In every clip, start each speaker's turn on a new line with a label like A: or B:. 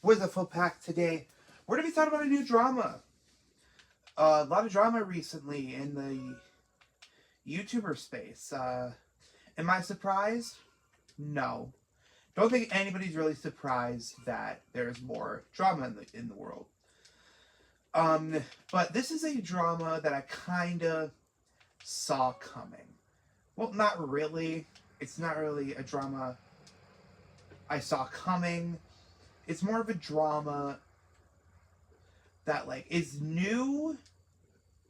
A: With a full pack today, we're going to be talking about a new drama. A lot of drama recently in the YouTuber space. Am I surprised? No. Don't think anybody's really surprised that there's more drama in the world. But this is a drama that I kind of saw coming. Well, not really. It's not really a drama I saw coming. It's more of a drama that is new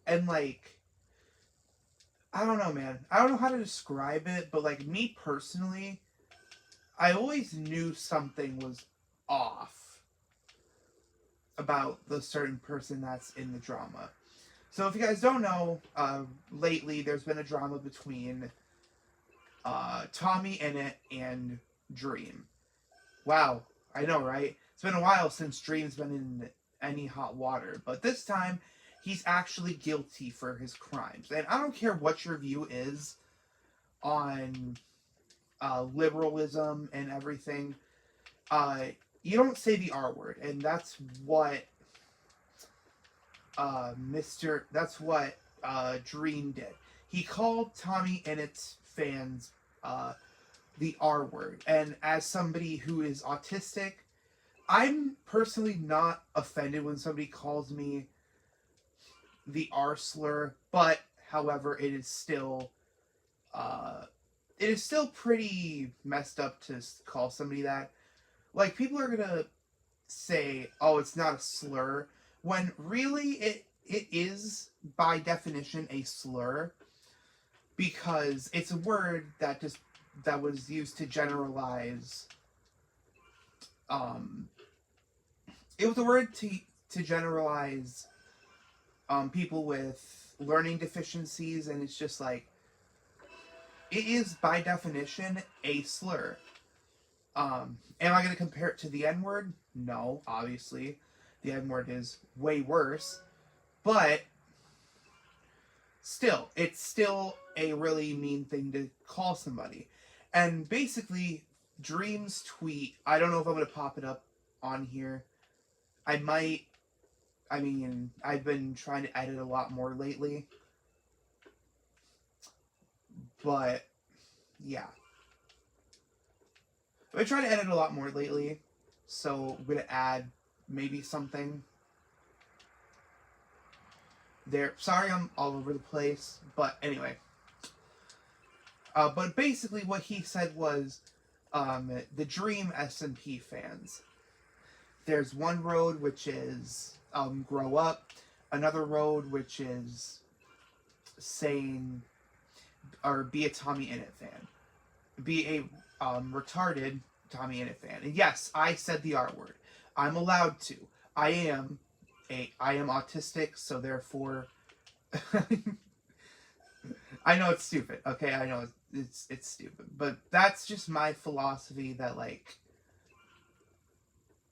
A: and I don't know, man. I don't know how to describe it, but me personally, I always knew something was off about the certain person that's in the drama. So if you guys don't know, lately there's been a drama between Tommy Innit and Dream. Wow, I know, right? It's been a while since Dream's been in any hot water, but this time he's actually guilty for his crimes. And I don't care what your view is on liberalism and everything. You don't say the R word, and that's what Dream did. He called Tommy Innit's fans the R word, and as somebody who is autistic, I'm personally not offended when somebody calls me the R slur, but however, it is still pretty messed up to call somebody that. People are gonna say, "Oh, it's not a slur," when really it is by definition a slur, because it's a word that was used to generalize. It was a word to generalize people with learning deficiencies, and it's just it is by definition a slur. Am I going to compare it to the N-word? No, obviously. The N-word is way worse. But still, it's still a really mean thing to call somebody. And basically, Dream's tweet, I don't know if I'm going to pop it up on here. I might. I mean, I've been trying to edit a lot more lately. But, yeah. I've been trying to edit a lot more lately, so I'm going to add maybe something there. Sorry I'm all over the place, but anyway. But basically what he said was, the Dream SMP fans. There's one road which is grow up, another road which is saying, or be a Tommy Innit fan. Be a retarded Tommy Innit fan. And yes, I said the R word. I'm allowed to. I am autistic, so therefore I know it's stupid. Okay, I know it's stupid, but that's just my philosophy that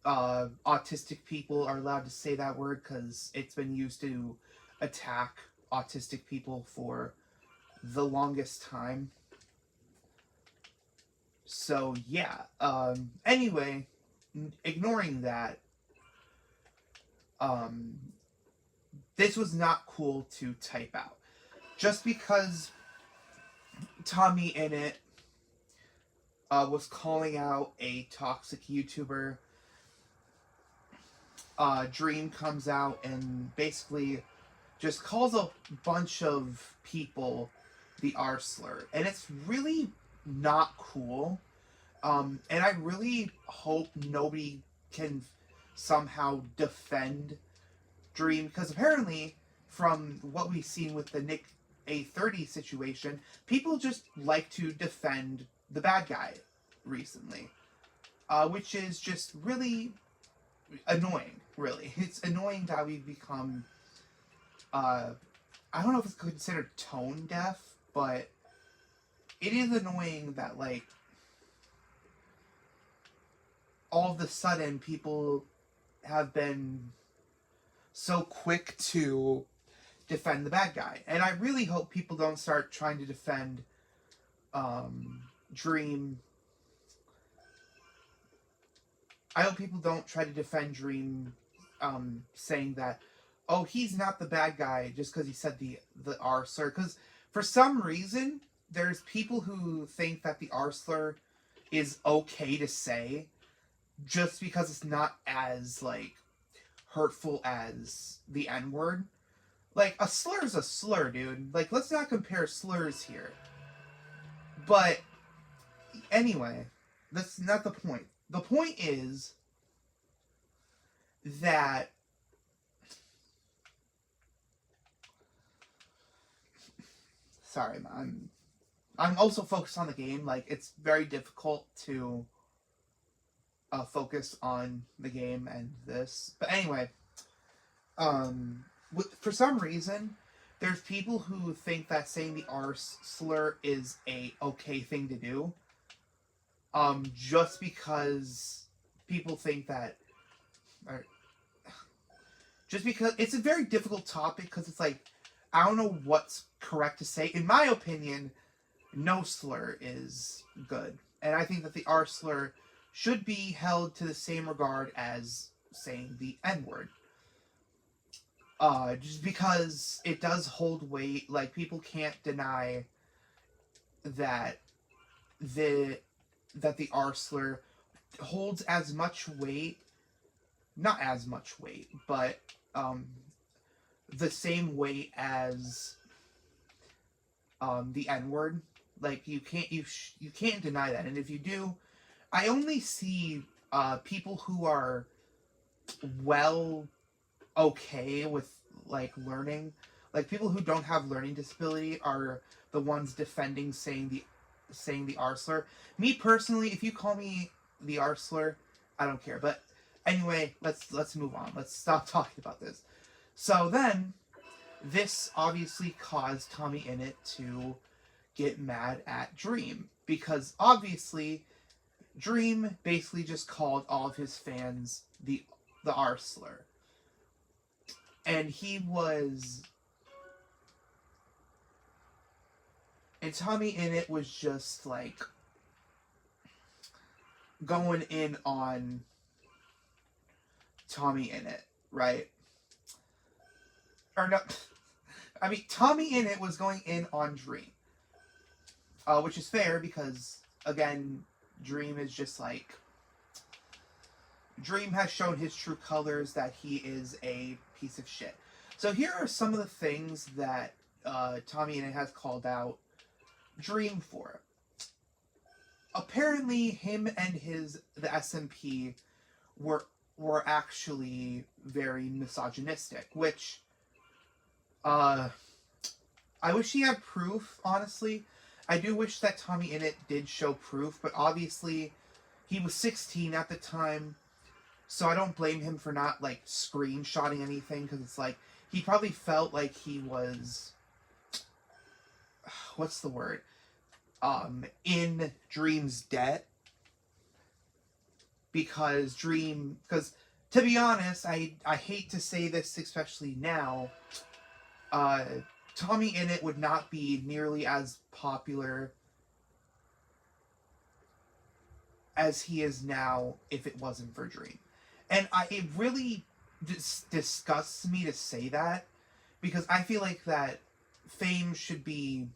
A: autistic people are allowed to say that word because it's been used to attack autistic people for the longest time. So yeah, anyway, ignoring that, this was not cool to type out. Just because Tommy Innit was calling out a toxic YouTuber, Dream comes out and basically just calls a bunch of people the R slur. And it's really not cool. And I really hope nobody can somehow defend Dream, because apparently from what we've seen with the Nick A30 situation, people just like to defend the bad guy recently, which is just really annoying. Really, it's annoying that we've become I don't know if it's considered tone deaf, but it is annoying that all of a sudden people have been so quick to defend the bad guy. And I really hope people don't start trying to defend Dream I hope people don't try to defend Dream, saying that, oh, he's not the bad guy just because he said the R slur. Because for some reason, there's people who think that the R slur is okay to say, just because it's not as like hurtful as the N word. Like, a slur is a slur, dude. Like, let's not compare slurs here. But anyway, that's not the point. The point is that sorry, I'm also focused on the game. Like, it's very difficult to focus on the game and this. But anyway, for some reason, there's people who think that saying the R slur is a okay thing to do. Just because people think that, or, just because it's a very difficult topic, because it's like, I don't know what's correct to say. In my opinion, no slur is good. And I think that the R slur should be held to the same regard as saying the N word. Just because it does hold weight. Like, people can't deny that the R slur holds as much weight, not as much weight, but the same weight as the N word. Like, you can't deny that. And if you do, I only see people who are okay with like learning. Like, people who don't have learning disability are the ones defending saying the R slur. Me personally, if you call me the R slur, I don't care. But anyway, let's move on. Let's stop talking about this. So then, this obviously caused Tommy Innit to get mad at Dream, because obviously Dream basically just called all of his fans the R slur. And Tommy Innit was just like going in on Tommy Innit, right? Or no, I mean, Tommy Innit was going in on Dream. Which is fair, because, again, Dream is just like, Dream has shown his true colors, that he is a piece of shit. So here are some of the things that Tommy Innit has called out Dream for. Apparently, him and the SMP were actually very misogynistic, which I wish he had proof, honestly. I do wish that Tommy Innit did show proof, but obviously he was 16 at the time, so I don't blame him for not, like, screenshotting anything, because it's like, he probably felt like he was, what's the word, in Dream's debt, because to be honest, I hate to say this, especially now, Tommy Innit would not be nearly as popular as he is now if it wasn't for Dream. And it really disgusts me to say that, because I feel like that fame should be,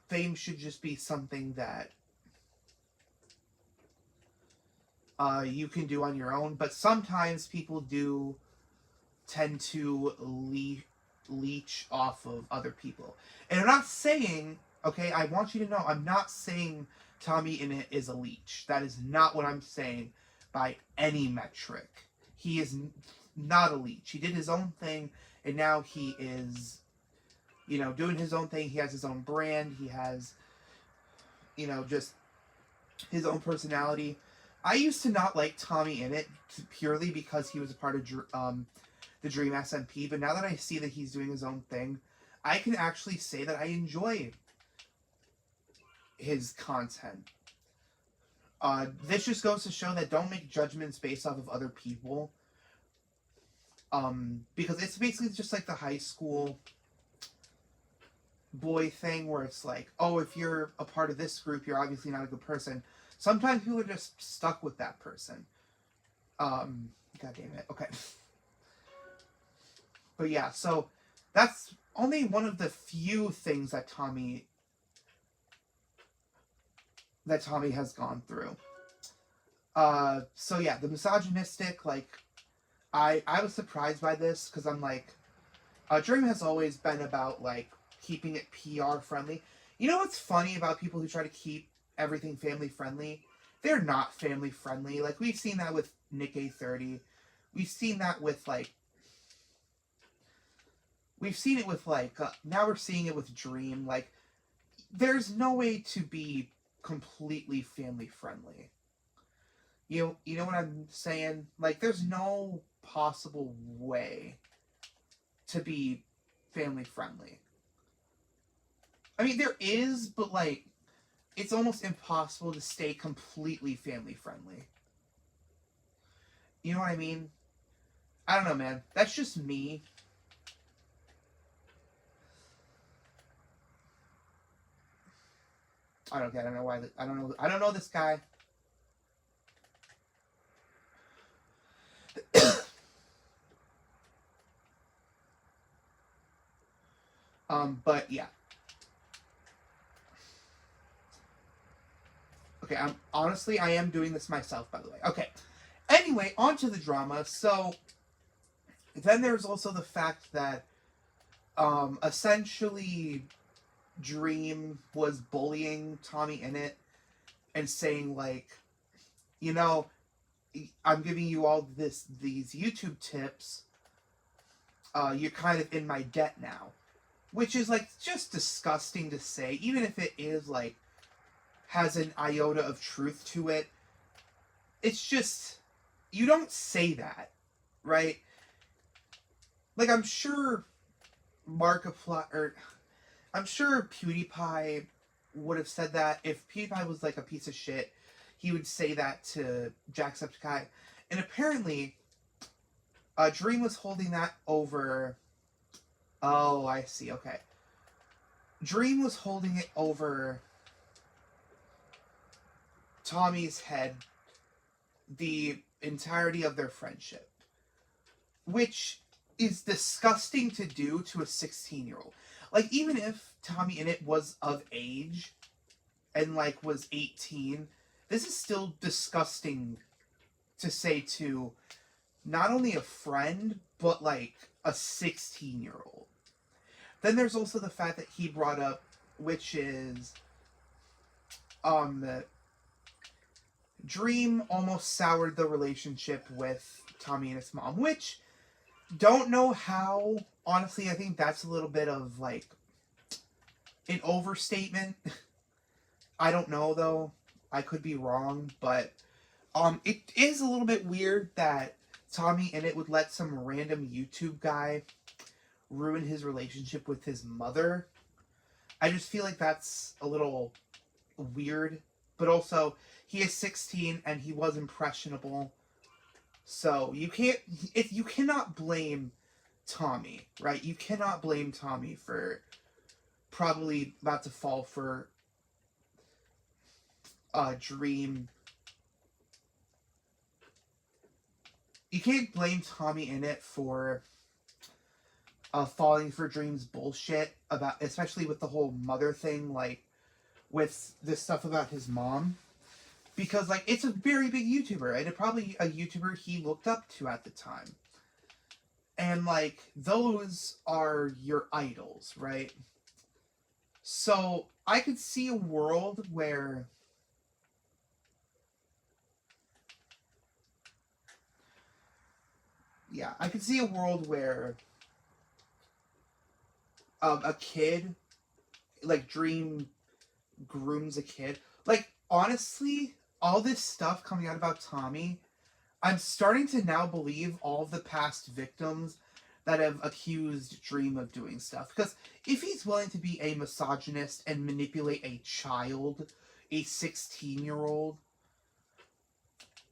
A: fame should just be something that you can do on your own. But sometimes people do tend to leech off of other people. And I'm not saying, okay, I want you to know, I'm not saying Tommy Innit is a leech. That is not what I'm saying by any metric. He is not a leech. He did his own thing, and now he is, doing his own thing. He has his own brand. He has, just his own personality. I used to not like Tommy Innit purely because he was a part of the Dream SMP, but now that I see that he's doing his own thing, I can actually say that I enjoy his content. This just goes to show that don't make judgments based off of other people. Because it's basically just like the high school boy thing where it's like, oh, if you're a part of this group, you're obviously not a good person. Sometimes people are just stuck with that person. God damn it. Okay. But yeah, so that's only one of the few things that Tommy has gone through. So yeah, the misogynistic, like, I was surprised by this because I'm like, Dream has always been about like keeping it PR friendly. You know what's funny about people who try to keep everything family friendly? They're not family friendly. Like, we've seen that with Nick A30. We've seen that with like. We've seen it with like. Now we're seeing it with Dream. Like, there's no way to be completely family friendly. You know what I'm saying? Like, there's no possible way to be family friendly. I mean, there is, but like, it's almost impossible to stay completely family friendly. You know what I mean? I don't know, man. That's just me. I don't get. I don't know why. I don't know. I don't know this guy. But yeah. Okay. I am doing this myself, by the way. Okay. Anyway, on to the drama. So then there's also the fact that essentially Dream was bullying Tommy Innit and saying like, you know, I'm giving you all these YouTube tips. You're kind of in my debt now, which is like just disgusting to say, even if it is like has an iota of truth to it. It's just, you don't say that, right? Like, I'm sure Markiplier, or I'm sure PewDiePie would have said that. If PewDiePie was like a piece of shit, he would say that to Jacksepticeye. And apparently, Dream was holding that over. Oh, I see. Okay. Dream was holding it over Tommy's head the entirety of their friendship, which is disgusting to do to a 16-year-old. Like, even if Tommy Innit was of age and like was 18, this is still disgusting to say to not only a friend but like a 16-year-old. Then there's also the fact that he brought up, which is Dream almost soured the relationship with Tommy and his mom, which, don't know how. Honestly, I think that's a little bit of like an overstatement. I don't know though. I could be wrong, but it is a little bit weird that Tommy Innit would let some random YouTube guy ruin his relationship with his mother. I just feel like that's a little weird, but also he is 16 and he was impressionable. So you cannot blame Tommy, right? You cannot blame Tommy for probably about to fall for Dream. You can't blame Tommy Innit for falling for Dream's bullshit about, especially with the whole mother thing, like with this stuff about his mom, because like it's a very big YouTuber and it probably a YouTuber he looked up to at the time, and like those are your idols, right? So I could see a world where I could see a world where a kid, like Dream grooms a kid. Like, honestly, all this stuff coming out about Tommy, I'm starting to now believe all of the past victims that have accused Dream of doing stuff. Because if he's willing to be a misogynist and manipulate a child, a 16-year-old,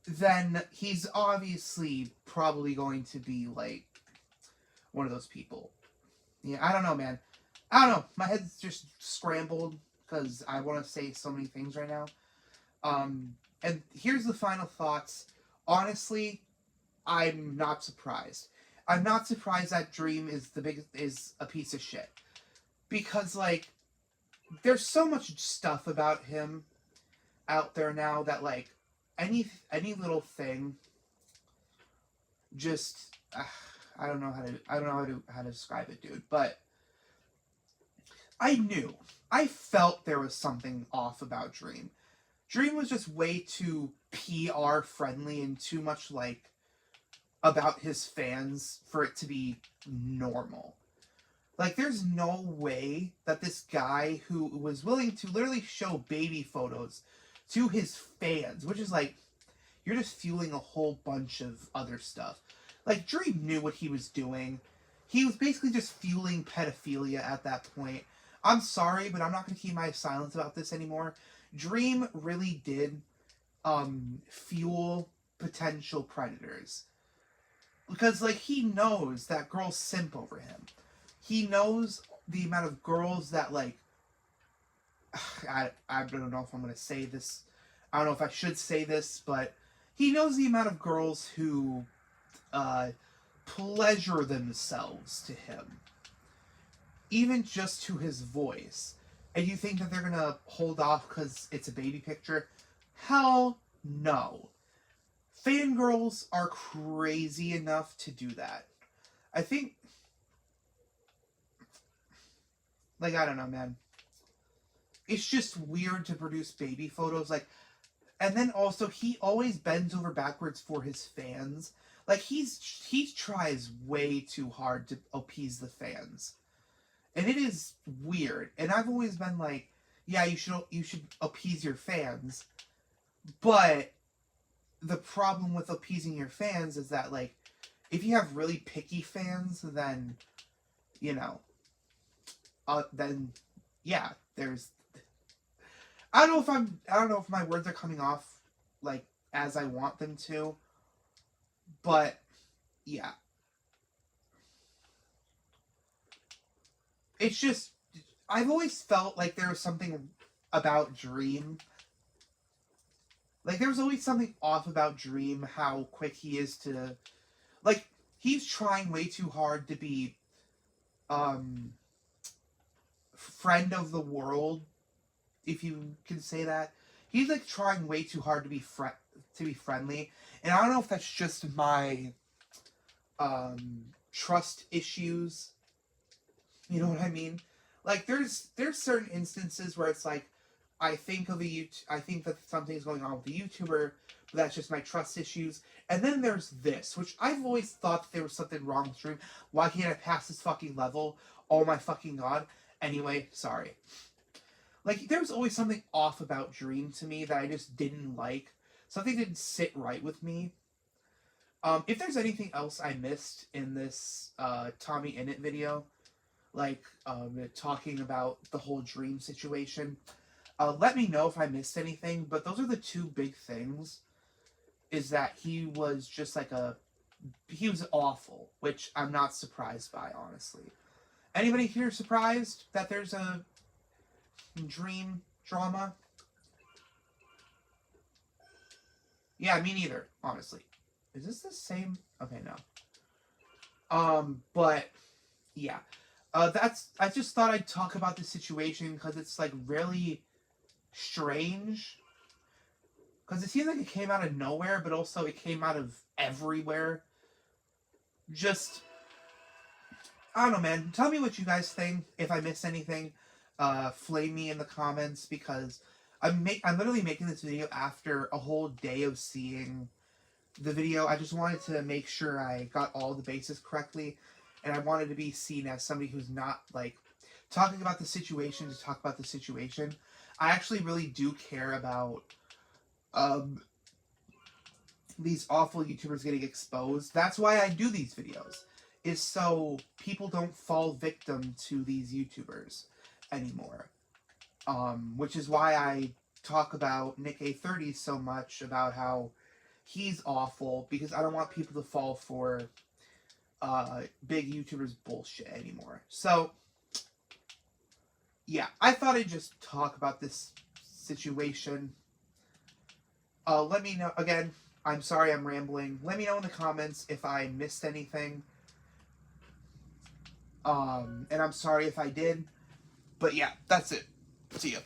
A: then he's obviously probably going to be like one of those people. Yeah, I don't know, man. I don't know. My head's just scrambled because I want to say so many things right now. And here's the final thoughts. Honestly, I'm not surprised. I'm not surprised that Dream is a piece of shit. Because like there's so much stuff about him out there now that like any little thing just I don't know how to describe it, dude, but I felt there was something off about Dream. Dream was just way too PR friendly and too much like about his fans for it to be normal. Like, there's no way that this guy who was willing to literally show baby photos to his fans, which is like, you're just fueling a whole bunch of other stuff. Like, Dream knew what he was doing. He was basically just fueling pedophilia at that point. I'm sorry, but I'm not going to keep my silence about this anymore. Dream really did fuel potential predators. Because, like, he knows that girls simp over him. He knows the amount of girls that, like, I don't know if I'm going to say this. I don't know if I should say this, but he knows the amount of girls who pleasure themselves to him. Even just to his voice. And you think that they're going to hold off because it's a baby picture? Hell no. Fangirls are crazy enough to do that. I think... Like, I don't know, man. It's just weird to produce baby photos. Like, and then also, he always bends over backwards for his fans. Like, he tries way too hard to appease the fans. And it is weird. And I've always been like, yeah, you should appease your fans. But the problem with appeasing your fans is that, like, if you have really picky fans, then, you know, then, yeah, there's... I don't know if my words are coming off, like, as I want them to. But, yeah. It's just, I've always felt like there was something about Dream. Like, there was always something off about Dream, how quick he is to... Like, he's trying way too hard to be, friend of the world, if you can say that. He's, like, trying way too hard to be friendly. And I don't know if that's just my, trust issues. You know what I mean? Like, there's certain instances where it's like, I think that something's going on with the YouTuber, but that's just my trust issues. And then there's this, which I've always thought that there was something wrong with Dream. Why can't I pass this fucking level? Oh my fucking god. Anyway, sorry. Like, there was always something off about Dream to me that I just didn't like. Something didn't sit right with me. If there's anything else I missed in this Tommy Innit video, like talking about the whole Dream situation, let me know if I missed anything. But those are the two big things. Is that he was just like he was awful, which I'm not surprised by, honestly. Anybody here surprised that there's a Dream drama? Yeah, me neither, honestly. Is this the same? Okay, no. But yeah. I just thought I'd talk about this situation because it's like really strange. Because it seems like it came out of nowhere, but also it came out of everywhere. Just, I don't know, man. Tell me what you guys think. If I missed anything, flame me in the comments, because I'm literally making this video after a whole day of seeing the video. I just wanted to make sure I got all the bases correctly, and I wanted to be seen as somebody who's not, like, talking about the situation to talk about the situation. I actually really do care about these awful YouTubers getting exposed. That's why I do these videos, is so people don't fall victim to these YouTubers anymore. Which is why I talk about Nick A30 so much, about how he's awful, because I don't want people to fall for big YouTubers bullshit anymore. So, yeah, I thought I'd just talk about this situation. Let me know again. I'm sorry I'm rambling. Let me know in the comments if I missed anything. And I'm sorry if I did. But yeah, that's it. See ya.